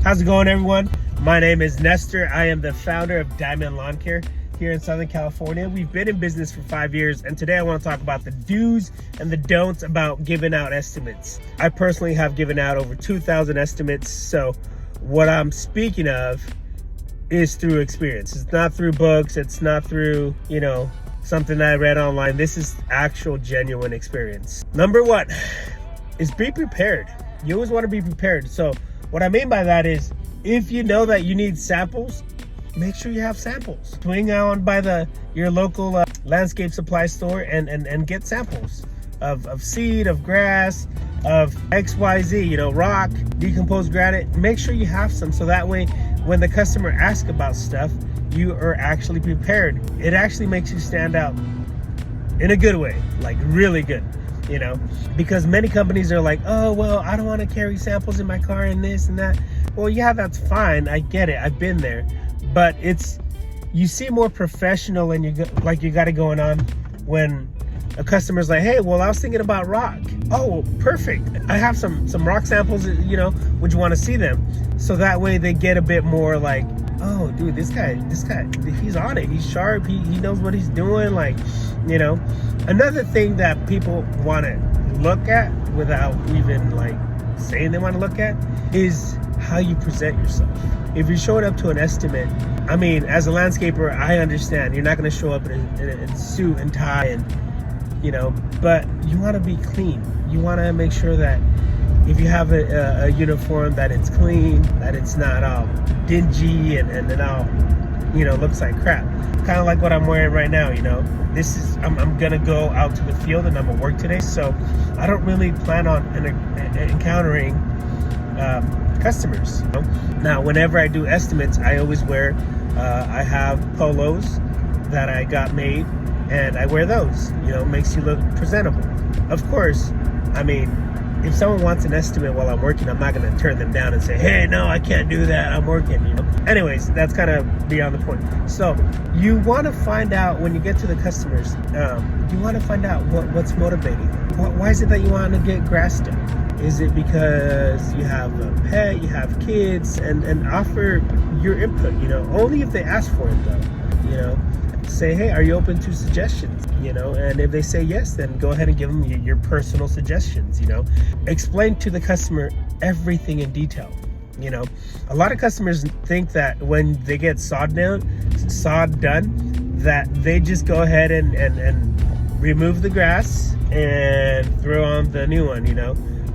How's it going, everyone? My name is Nestor. I am the founder of Diamond Lawn Care here in Southern California. We've been in business for 5 years, and today I want to talk about the do's and the don'ts about giving out estimates. I personally have given out over 2,000 estimates, so what I'm speaking of is through experience. It's not through books. It's not through, something I read online. This is actual genuine experience. Number one is be prepared. You always want to be prepared. So what I mean by that is, if you know that you need samples, make sure you have samples. Swing on by your local landscape supply store and get samples of seed, of grass, of XYZ, rock, decomposed granite. Make sure you have some, so that way when the customer asks about stuff, you are actually prepared. It actually makes you stand out in a good way, like really good, because many companies are like, oh, well, I don't want to carry samples in my car and this and that. Well, yeah, that's fine. I get it. I've been there. But you seem more professional and you got it going on when a customer's like, hey, well, I was thinking about rock. Oh, perfect. I have some rock samples, would you want to see them? So that way they get a bit more like, oh, dude, this guy, he's on it. He's sharp. He knows what he's doing. Another thing that people want to look at without even saying they want to look at is how you present yourself. If you're showing up to an estimate, as a landscaper, I understand you're not going to show up in a suit and tie but you want to be clean. You want to make sure that if you have a uniform, that it's clean, that it's not all dingy and all, looks like crap. Kind of like what I'm wearing right now, I'm gonna go out to the field and I'm gonna work today, so I don't really plan on encountering customers. Now, whenever I do estimates, I always wear, I have polos that I got made, and I wear those. Makes you look presentable. Of course, if someone wants an estimate while I'm working, I'm not going to turn them down and say, hey, no, I can't do that, I'm working. Anyways, that's kind of beyond the point. So you want to find out, when you get to the customers, you want to find out what's motivating them. Why is it that you want to get grass done? Is it because you have a pet, you have kids, and offer your input, only if they ask for it though, say, hey, are you open to suggestions? And if they say yes, then go ahead and give them your personal suggestions. Explain to the customer everything in detail. A lot of customers think that when they get sod done, that they just go ahead and remove the grass and throw on the new one.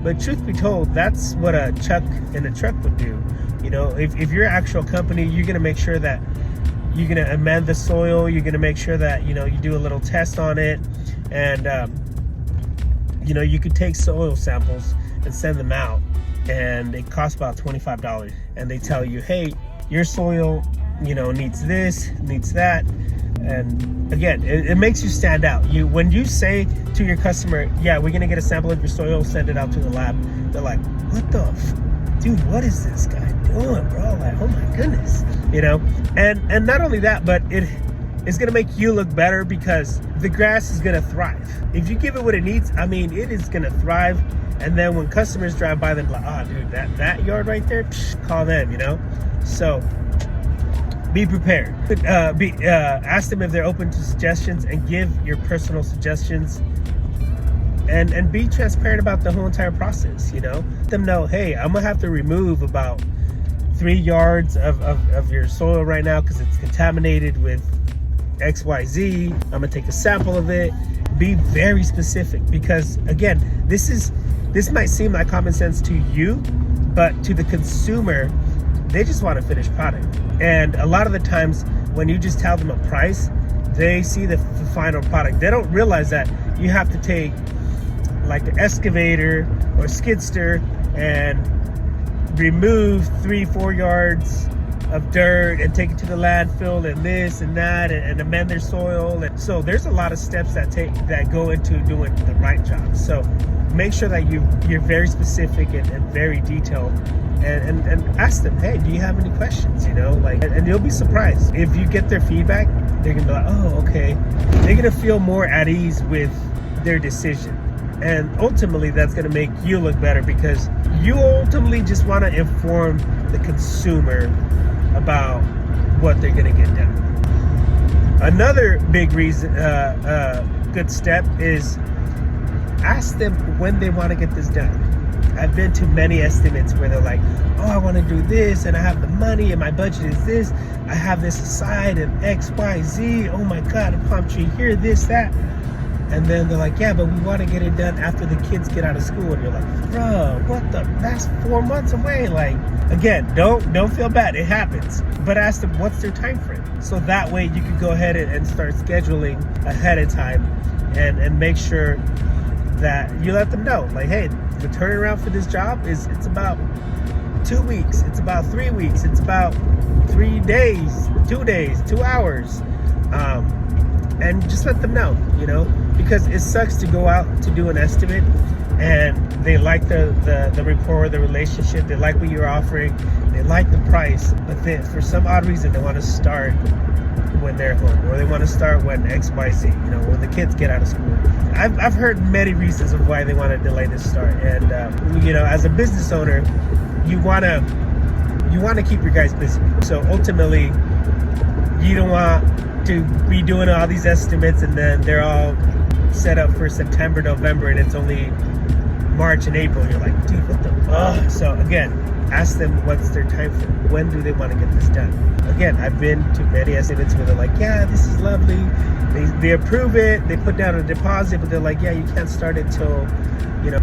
But truth be told, that's what a chuck in a truck would do. If you're an actual company, you're gonna make sure that you're going to amend the soil. You're going to make sure that, you do a little test on it. And, you could take soil samples and send them out. And it costs about $25. And they tell you, hey, your soil, needs this, needs that. And again, it makes you stand out. When you say to your customer, yeah, we're going to get a sample of your soil, send it out to the lab. They're like, what the dude, what is this guy doing, bro? Oh my goodness, and not only that, but it's gonna make you look better because the grass is gonna thrive. If you give it what it needs, it is gonna thrive. And then when customers drive by, they're like, oh dude, that yard right there, call them, So be prepared. Ask them if they're open to suggestions and give your personal suggestions. And be transparent about the whole entire process, Let them know, hey, I'm gonna have to remove about 3 yards of your soil right now because it's contaminated with XYZ. I'm gonna take a sample of it. Be very specific, because again, this might seem like common sense to you, but to the consumer, they just want a finished product. And a lot of the times when you just tell them a price, they see the final product. They don't realize that you have to take like an excavator or skidster and remove 3-4 yards of dirt and take it to the landfill and this and that and amend their soil. And so there's a lot of steps that go into doing the right job. So make sure that you're very specific and very detailed, and ask them, hey, do you have any questions? And you'll be surprised if you get their feedback. They're gonna be like, oh, okay. They're gonna feel more at ease with their decision. And ultimately, that's going to make you look better, because you ultimately just want to inform the consumer about what they're gonna get done. Another big reason, good step is ask them when they want to get this done. I've been to many estimates where they're like, oh, I want to do this and I have the money and my budget is this. I have this aside and X, Y, Z. Oh my God, a palm tree here, this, that. And then they're like, yeah, but we want to get it done after the kids get out of school. And you're like, bro, what the, that's 4 months away. Like, again, don't feel bad. It happens. But ask them what's their time frame. So that way you can go ahead and start scheduling ahead of time and make sure that you let them know, like, hey, the turnaround for this job is, it's about 2 weeks, it's about 3 weeks, it's about 3 days, 2 days, 2 hours, and just let them know, you know, because it sucks to go out to do an estimate and they like the rapport, the relationship, they like what you're offering, they like the price, but then for some odd reason they want to start when they're home, or they want to start when XYZ, you know, when the kids get out of school. I've heard many reasons of why they want to delay this start, and you know, as a business owner, you want to keep your guys busy. So ultimately, you don't want to be doing all these estimates and then they're all set up for September, November, and it's only March and April. You're like, dude, what the? So again, ask them what's their time frame. When do they want to get this done? Again, I've been to many estimates where they're like, yeah, this is lovely. They approve it. They put down a deposit, but they're like, yeah, you can't start it till, you know,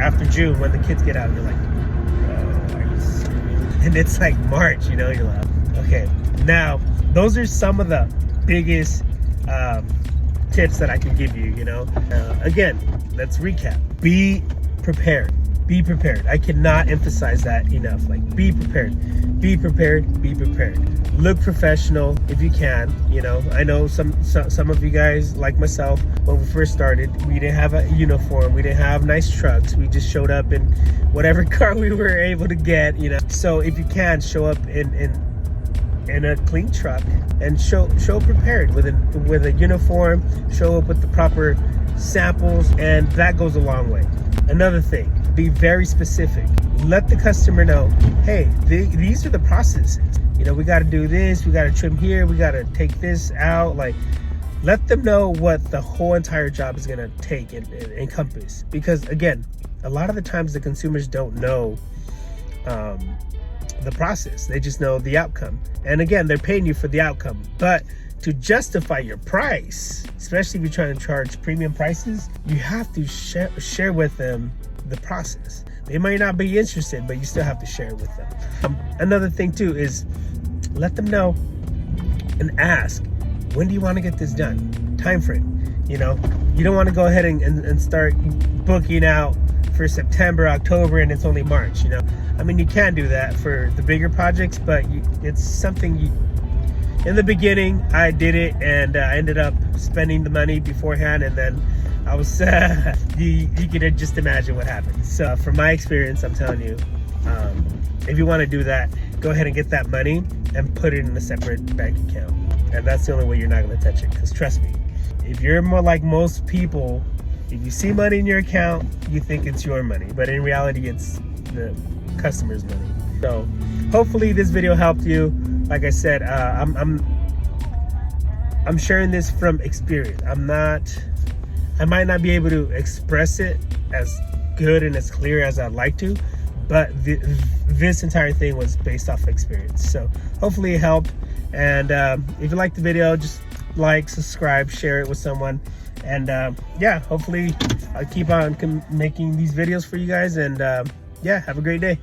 after June when the kids get out. You're like, oh, are you serious? And it's like March, you know, you're like, okay. Now, those are some of the biggest tips that I can give you, you know. Again, let's recap. Be prepared. Be prepared. I cannot emphasize that enough. Like, be prepared. Be prepared. Be prepared. Look professional if you can. You know, I know some of you guys, like myself, when we first started, we didn't have a uniform. We didn't have nice trucks. We just showed up in whatever car we were able to get. You know, so if you can, show up in a clean truck and show prepared with a uniform. Show up with the proper samples, and that goes a long way. Another thing, be very specific. Let the customer know, hey, these are the processes. You know, we got to do this, we got to trim here, we got to take this out. Like, let them know what the whole entire job is going to take and encompass. Because again, a lot of the times the consumers don't know the process. They just know the outcome. And again, they're paying you for the outcome. But to justify your price, especially if you're trying to charge premium prices, you have to share with them the process. They might not be interested, but you still have to share it with them. Another thing too is let them know and ask, when do you want to get this done? Time frame. You know, you don't want to go ahead and start booking out for September, October, and it's only March, you know. I mean, you can do that for the bigger projects, but it's something in the beginning, I did it, and I ended up spending the money beforehand, and then I was, you can just imagine what happened. So from my experience, I'm telling you, if you want to do that, go ahead and get that money and put it in a separate bank account. And that's the only way you're not going to touch it, because trust me, if you're more like most people, if you see money in your account, you think it's your money, but in reality, it's the customer's money. So hopefully this video helped you. Like I said, I'm sharing this from experience. I might not be able to express it as good and as clear as I'd like to, but this entire thing was based off experience. So hopefully it helped. And if you liked the video, just like, subscribe, share it with someone. And yeah, hopefully I'll keep on making these videos for you guys. And yeah, have a great day.